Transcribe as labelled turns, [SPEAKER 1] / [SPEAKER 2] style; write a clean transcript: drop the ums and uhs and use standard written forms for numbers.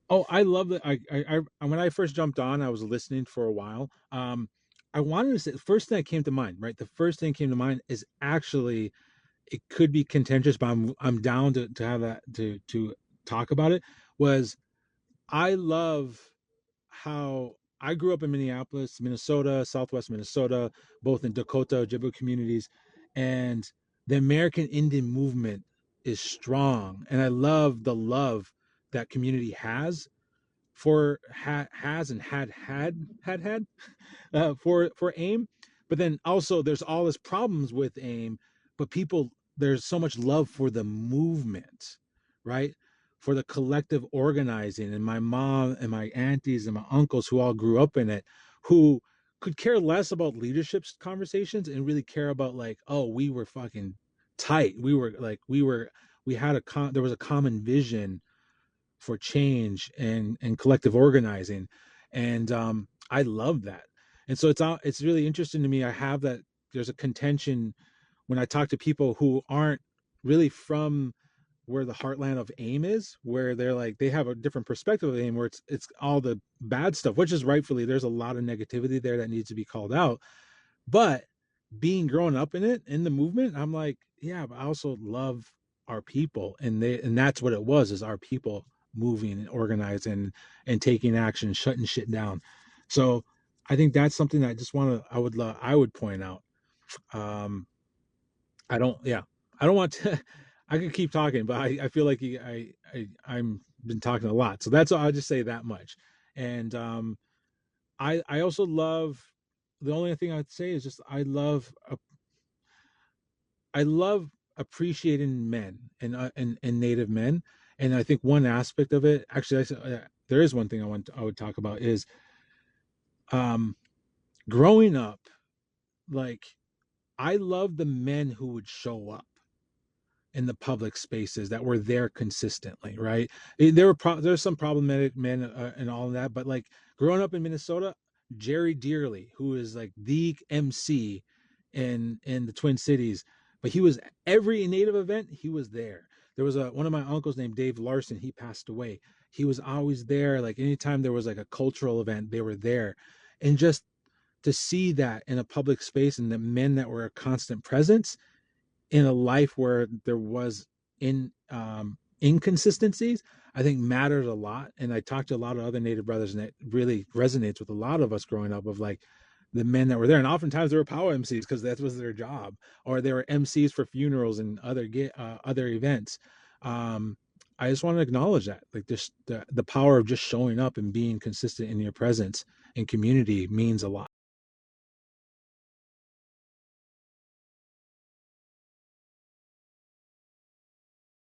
[SPEAKER 1] Oh, I love that. When I first jumped on, I was listening for a while. I wanted to say the first thing that came to mind, right? The first thing that came to mind is actually it could be contentious, but I'm down to have that to talk about it. Was I love how I grew up in Minneapolis, Minnesota, Southwest Minnesota, both in Dakota, Ojibwe communities, and the American Indian movement is strong, and I love the love that community has for has and had for AIM, but then also there's all this problems with AIM, but people there's so much love for the movement, right? For the collective organizing, and my mom and my aunties and my uncles who all grew up in it, who could care less about leadership conversations and really care about like, oh, we were fucking tight. We had there was a common vision for change and collective organizing, and I love that. And so it's really interesting to me. I have that there's a contention when I talk to people who aren't really from where the heartland of AIM is, where they're like they have a different perspective of AIM, where it's all the bad stuff, which is rightfully there's a lot of negativity there that needs to be called out. But being grown up in it in the movement, I'm like, yeah, but I also love our people, and that's what it was, is our people moving and organizing and taking action, shutting shit down. So I think that's something that I just want to I would point out. um I don't, yeah, I don't want to I could keep talking, but I feel like I'm been talking a lot, so that's all. I'll just say that much. And I also love, the only thing I'd say is just I love appreciating men and Native men. And I think one aspect of it, actually, there is one thing I would talk about is um, growing up. Like, I love the men who would show up in the public spaces that were there consistently, right? There's some problematic men and all of that, but like growing up in Minnesota, Jerry Dearly, who is like the MC in the Twin Cities, but he was every Native event he was there. There was one of my uncles named Dave Larson. He passed away. He was always there. Like anytime there was like a cultural event, they were there, and just to see that in a public space and the men that were a constant presence in a life where there was in inconsistencies, I think matters a lot. And I talked to a lot of other Native brothers, and it really resonates with a lot of us growing up, of like the men that were there. And oftentimes they were power MCs because that was their job, or they were MCs for funerals and other events. um I just want to acknowledge that, like, just the power of just showing up and being consistent in your presence in community means a lot.